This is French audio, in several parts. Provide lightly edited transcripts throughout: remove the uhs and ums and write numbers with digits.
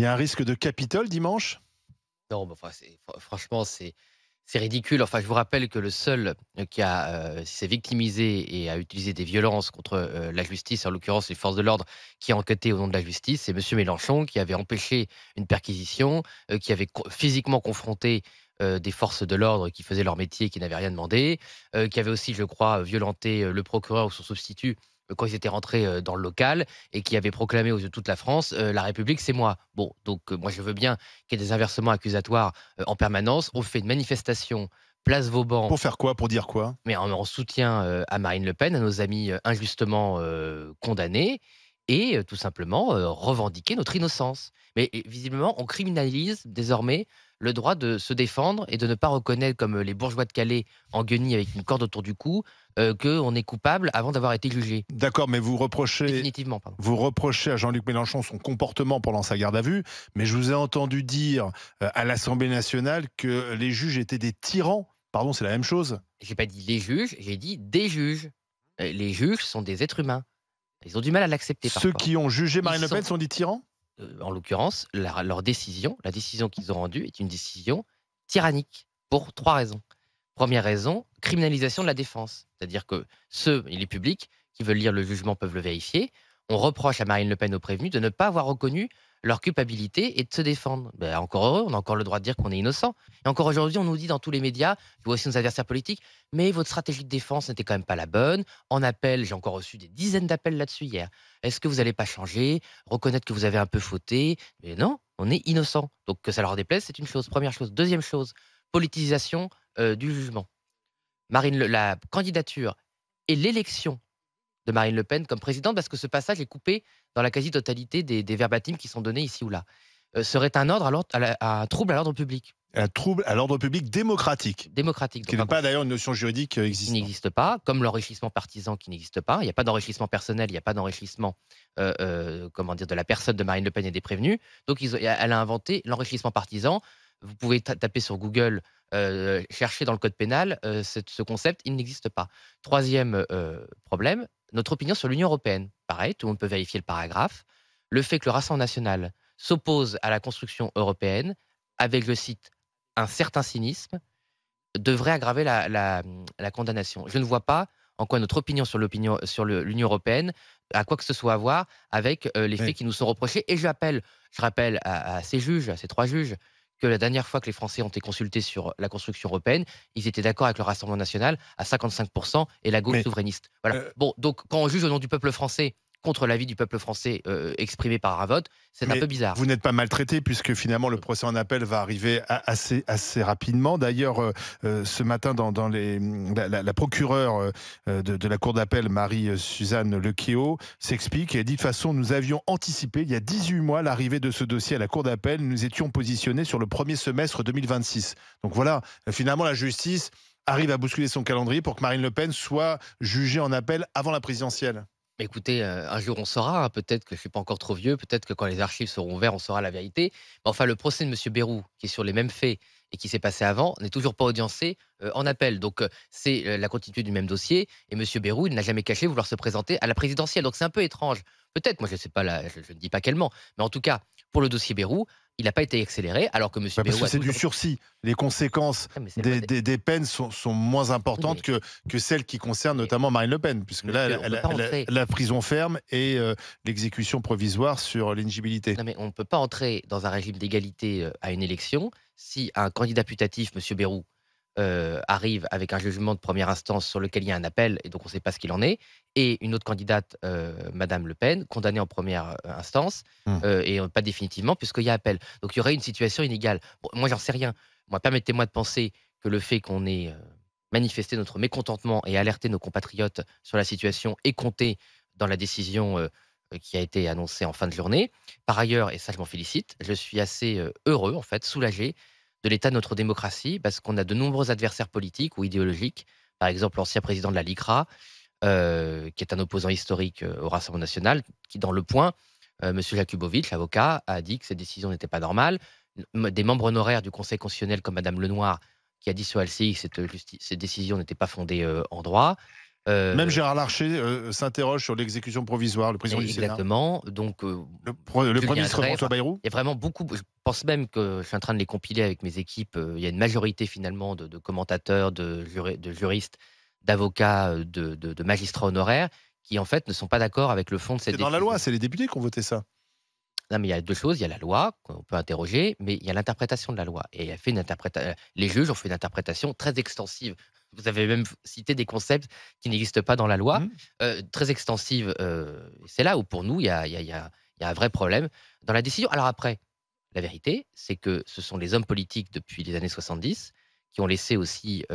Il y a un risque de Capitole dimanche? Non, mais enfin, franchement, c'est ridicule. Enfin, je vous rappelle que le seul, qui s'est victimisé et a utilisé des violences contre, la justice, en l'occurrence les forces de l'ordre, qui a enquêté au nom de la justice, c'est monsieur Mélenchon qui avait empêché une perquisition, qui avait physiquement confronté, des forces de l'ordre qui faisaient leur métier, qui n'avaient rien demandé, qui avait aussi, je crois, violenté, le procureur ou son substitut, quand ils étaient rentrés, dans le local et qui avait proclamé aux yeux de toute la France, «La République, c'est moi». Bon, donc moi, je veux bien qu'il y ait des inversements accusatoires en permanence. On fait une manifestation place Vauban, Pour faire quoi? Pour dire quoi? mais en soutien, à Marine Le Pen, à nos amis, injustement, condamnés et tout simplement, revendiquer notre innocence. Mais et visiblement, on criminalise désormais le droit de se défendre et de ne pas reconnaître, comme, les bourgeois de Calais en guenilles avec une corde autour du cou, qu'on est coupable avant d'avoir été jugé. D'accord, mais Définitivement, pardon. vous reprochez à Jean-Luc Mélenchon son comportement pendant sa garde à vue, mais je vous ai entendu dire, à l'Assemblée nationale que les juges étaient des tyrans. Pardon, c'est la même chose? J'ai pas dit les juges, j'ai dit des juges. Les juges sont des êtres humains. Ils ont du mal à l'accepter Ceux parfois. qui ont jugé Ils Marine Le Pen sont, sont des tyrans? en l'occurrence, leur décision, la décision qu'ils ont rendue est une décision tyrannique pour 3 raisons. Première raison, criminalisation de la défense. C'est-à-dire que ceux, et les publics, qui veulent lire le jugement peuvent le vérifier. On reproche à Marine Le Pen, aux prévenus, de ne pas avoir reconnu leur culpabilité et de se défendre. Ben, encore heureux, on a encore le droit de dire qu'on est innocent. Et encore aujourd'hui, on nous dit dans tous les médias, je vois aussi nos adversaires politiques, mais votre stratégie de défense n'était quand même pas la bonne. En appel, j'ai encore reçu des dizaines d'appels là-dessus hier. Est-ce que vous n'allez pas changer, reconnaître que vous avez un peu fauté? Mais non, on est innocent. Donc que ça leur déplaise, c'est une chose. Première chose. Deuxième chose, politisation du jugement. La candidature et l'élection de Marine Le Pen comme présidente, parce que ce passage est coupé dans la quasi-totalité des verbatims qui sont donnés ici ou là, serait un ordre à un trouble à l'ordre public, Un trouble à l'ordre public démocratique, démocratique. qui Donc n'est un pas d'ailleurs une notion juridique, qui existante. n'existe pas, comme l'enrichissement partisan qui n'existe pas. Il n'y a pas d'enrichissement personnel, il n'y a pas d'enrichissement, comment dire, de la personne de Marine Le Pen et des prévenus. Donc elle a inventé l'enrichissement partisan. Vous pouvez taper sur Google, chercher dans le code pénal, ce concept, il n'existe pas. Troisième problème, notre opinion sur l'Union européenne. Pareil, tout le monde peut vérifier le paragraphe. Le fait que le Rassemblement national s'oppose à la construction européenne avec, je cite, un certain cynisme, devrait aggraver la condamnation. Je ne vois pas en quoi notre opinion sur l'Union européenne a quoi que ce soit à voir avec, les faits Mais qui nous sont reprochés et je rappelle à ces juges, à ces 3 juges, que la dernière fois que les Français ont été consultés sur la construction européenne, ils étaient d'accord avec le Rassemblement national à 55 et la gauche mais, souverainiste. Voilà. heu Bon, donc quand on juge au nom du peuple français contre l'avis du peuple français, exprimé par un vote, c'est un Mais peu bizarre. vous n'êtes pas maltraité puisque finalement le procès en appel va arriver assez rapidement. D'ailleurs, ce matin dans la procureure, de la cour d'appel, Marie-Suzanne Lequéot, s'explique. Elle dit: «De toute façon, nous avions anticipé il y a 18 mois l'arrivée de ce dossier à la cour d'appel. Nous étions positionnés sur le premier semestre 2026». Donc voilà, finalement la justice arrive à bousculer son calendrier pour que Marine Le Pen soit jugée en appel avant la présidentielle. Bah, écoutez, un jour on saura, hein, peut-être que je suis pas encore trop vieux, peut-être que quand les archives seront ouvertes, on saura la vérité. Mais enfin, le procès de monsieur Bayrou, qui est sur les mêmes faits et qui s'est passé avant, n'est toujours pas audiencé, en appel. Donc, c'est, la continuité du même dossier et monsieur Bayrou, il n'a jamais caché vouloir se présenter à la présidentielle. Donc c'est un peu étrange. Peut-être, moi je sais pas je ne dis pas qu'elle ment, mais en tout cas, pour le dossier Bayrou, il n'a pas été accéléré alors que monsieur Bah, parce Bayrou que a c'est du toujours. sursis. Les conséquences Ah mais c'est le mode. des peines sont moins Oui, importantes mais que celles qui concernent mais notamment Marine Le Pen, puisque là, monsieur, on peut pas entrer. la prison ferme et l'exécution provisoire sur l'éligibilité. Non, mais on ne peut pas entrer dans un régime d'égalité, à une élection si un candidat putatif, monsieur Bayrou, arrive avec un jugement de première instance sur lequel il y a un appel et donc on ne sait pas ce qu'il en est et une autre candidate, madame Le Pen, condamnée en première instance, Mmh. et pas définitivement puisqu'il y a appel. Donc il y aurait une situation inégale. Bon, moi j'en sais rien. Moi, permettez-moi de penser que le fait qu'on ait, manifesté notre mécontentement et alerté nos compatriotes sur la situation est compté dans la décision, qui a été annoncée en fin de journée. Par ailleurs, et ça je m'en félicite, je suis assez, heureux en fait, soulagé de l'état de notre démocratie parce qu'on a de nombreux adversaires politiques ou idéologiques. Par exemple, l'ancien président de la LICRA, qui est un opposant historique, au Rassemblement national, qui dans Le Point, monsieur Jakubowicz, l'avocat, a dit que ces décisions n'étaient pas normales. Des membres honoraires du Conseil constitutionnel comme madame Lenoir, qui a dit sur LCI que cette décision n'était pas fondée, en droit. Même Euh, Gérard Larcher s'interroge sur l'exécution provisoire, le président du Sénat. Exactement. Donc, Le Premier Julien ministre Drey, François enfin, Bayrou. il y a vraiment beaucoup. Je pense même que je suis en train de les compiler avec mes équipes. Il y a une majorité finalement de commentateurs, de juristes, d'avocats, de magistrats honoraires qui en fait ne sont pas d'accord avec le fond de cette C'est dans la loi, décision. c'est les députés qui ont voté ça. Non, mais il y a deux choses. Il y a la loi qu'on peut interroger, mais il y a l'interprétation de la loi. Et les juges ont fait une interprétation très extensive. Vous avez même cité des concepts qui n'existent pas dans la loi, Mmh. très extensive. C'est là où, pour nous, il y a un vrai problème dans la décision. Alors après, la vérité, c'est que ce sont les hommes politiques depuis les années 70 qui ont laissé aussi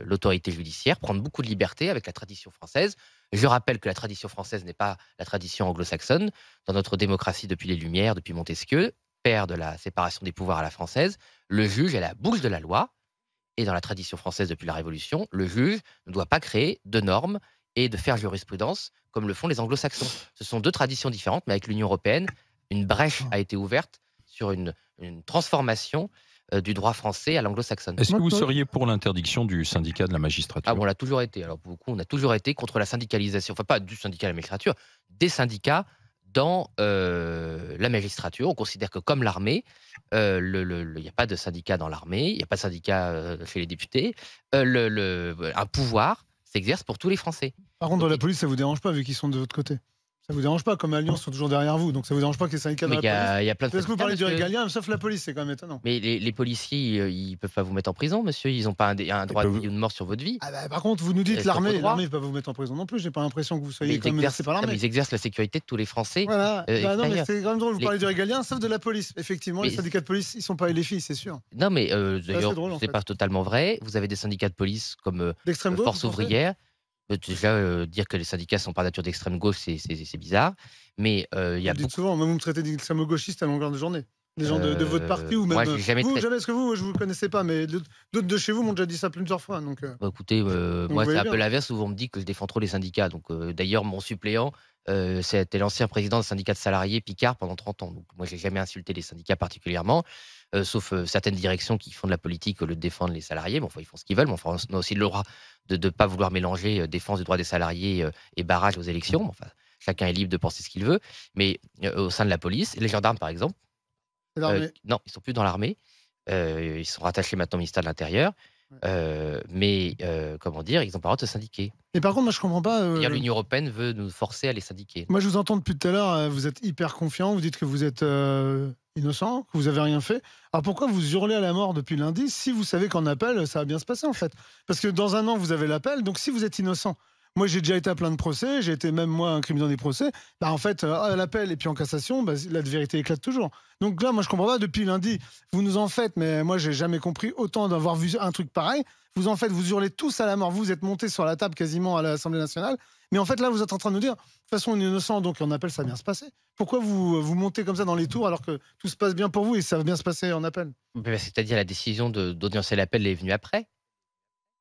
l'autorité judiciaire prendre beaucoup de liberté avec la tradition française. Je rappelle que la tradition française n'est pas la tradition anglo-saxonne. Dans notre démocratie depuis les Lumières, depuis Montesquieu, père de la séparation des pouvoirs à la française, le juge est la bouche de la loi. Et dans la tradition française depuis la Révolution, le juge ne doit pas créer de normes et de faire jurisprudence comme le font les anglo-saxons. Ce sont deux traditions différentes, mais avec l'Union européenne, une brèche a été ouverte sur une transformation du droit français à l'anglo-saxonne. Est-ce que vous seriez pour l'interdiction du syndicat de la Ah, magistrature? bon, on l'a toujours été. Alors, pour beaucoup, on a toujours été contre la syndicalisation, enfin pas du syndicat de la magistrature, des syndicats dans la magistrature. On considère que comme l'armée, il n'y a pas de syndicat dans l'armée, il n'y a pas de syndicat chez les députés. Un pouvoir s'exerce pour tous les Français. Par contre, dans Donc, la police, ça vous dérange pas vu qu'ils sont de votre côté? Ça vous dérange pas, comme Alliance sont toujours derrière vous, donc ça vous dérange pas que les syndicats dans mais la police? il y a plein de Est-ce que vous parlez du syndicats, monsieur. régalien, sauf la police, c'est quand même étonnant. Mais les policiers, ils peuvent pas vous mettre en prison, monsieur. Ils n'ont pas un droit de peuvent- vie ou de mort sur votre vie. Ah bah, par contre, vous nous dites Sur vos l'armée, droits. l'armée ne peut pas vous mettre en prison non plus. J'ai pas l'impression que vous Mais soyez quand même menacé par non, mais l'armée. ils exercent la sécurité de tous les Français Voilà. Bah non, mais extérieurs. c'est quand même drôle. Vous Les- parlez du régalien, sauf de la police. Effectivement, les Mais- syndicats de police, ils sont pas LFI, c'est sûr. Non, mais assez d'ailleurs, drôle, en c'est fait. pas totalement vrai. Vous avez des syndicats de police comme D'extrême gauche, Force vous pensez? ouvrière. Déjà, dire que les syndicats sont par nature d'extrême gauche, c'est bizarre. Mais il y Vous a le dites beaucoup. souvent, même vous me traitez d'islamo-gauchiste à longueur de journée. Les gens de votre parti ou même. Moi, j'ai jamais Vous, traité. jamais, parce que vous, je vous connaissais pas, mais d'autres de chez vous m'ont déjà dit ça plusieurs fois. Donc, Bah, écoutez, moi, vous c'est voyez un peu bien. l'inverse où on me dit que je défends trop les syndicats. Donc, d'ailleurs, mon suppléant, c'était l'ancien président du syndicat de salariés Picard pendant 30 ans. Donc, moi, j'ai jamais insulté les syndicats particulièrement, sauf certaines directions qui font de la politique le défendent les salariés. Bon, enfin, ils font ce qu'ils veulent, mais enfin, on a aussi le droit de ne pas vouloir mélanger défense du droit des salariés et barrage aux élections. Bon, enfin, chacun est libre de penser ce qu'il veut. Mais au sein de la police, les gendarmes, par exemple, C'est l'armée. non, ils sont plus dans l'armée. Ils sont rattachés maintenant au ministère de l'Intérieur. Mais comment dire, ils n'ont pas le droit de se syndiquer. Et par contre, moi, je comprends pas. D'ailleurs, l'Union européenne veut nous forcer à les syndiquer. Moi, je vous entends depuis tout à l'heure, vous êtes hyper confiant, vous dites que vous êtes innocent, que vous avez rien fait. Alors pourquoi vous hurlez à la mort depuis lundi si vous savez qu'en appel, ça va bien se passer en fait? Parce que dans un an, vous avez l'appel, donc si vous êtes innocent, moi j'ai déjà été à plein de procès, j'ai été même moi incriminé dans des procès, bah en fait, à l'appel et puis en cassation, bah, la vérité éclate toujours. Donc là, moi je comprends pas, depuis lundi, vous nous en faites, mais moi j'ai jamais compris autant d'avoir vu un truc pareil. Vous en faites, vous hurlez tous à la mort, vous êtes montés sur la table quasiment à l'Assemblée nationale. Mais en fait, là, vous êtes en train de nous dire, de toute façon, on est innocent, donc on appelle, ça va bien se passer. Pourquoi vous montez comme ça dans les tours alors que tout se passe bien pour vous et ça va bien se passer en appel? C'est-à-dire la décision d'audiencer l'appel est venue après.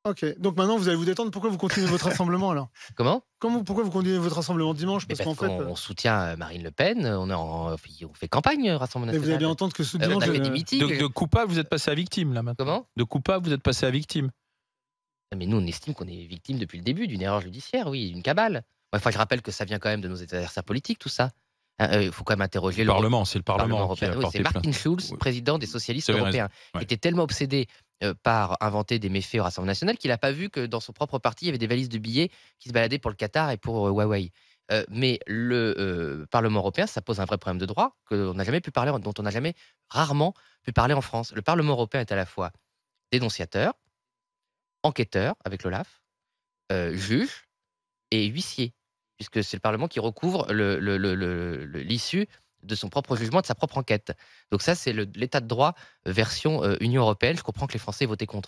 Ok, donc maintenant vous allez vous détendre. Pourquoi vous continuez votre rassemblement alors? Comment? Pourquoi vous continuez votre rassemblement dimanche? Mais Parce parce qu'en fait, qu'on soutient Marine Le Pen, on fait campagne, Rassemblement et vous allez bien national. entendre que ce On dimanche, a fait des meetings. De coupable, vous êtes passé à victime, là, maintenant. Comment? De coupable, vous êtes passé à victime. Ah, mais nous, on estime qu'on est victime depuis le début d'une erreur judiciaire, oui, d'une cabale. Enfin, je rappelle que ça vient quand même de nos adversaires politiques, tout ça. Il faut quand même interroger Le Parlement, c'est le Parlement qui européen. a Oui, porté c'est plainte. Martin Schulz, Oui. président des socialistes Vous avez européens, Ouais. qui était tellement obsédé par inventer des méfaits au Rassemblement national qu'il n'a pas vu que dans son propre parti, il y avait des valises de billets qui se baladaient pour le Qatar et pour Huawei. Mais le Parlement européen, ça pose un vrai problème de droit qu'on n'a jamais pu parler, dont on n'a jamais, rarement pu parler en France. Le Parlement européen est à la fois dénonciateur, enquêteur avec l'OLAF, juge et huissier, puisque c'est le Parlement qui recouvre l'issue de son propre jugement, de sa propre enquête. Donc ça, c'est l'état de droit version Union européenne. Je comprends que les Français votaient contre.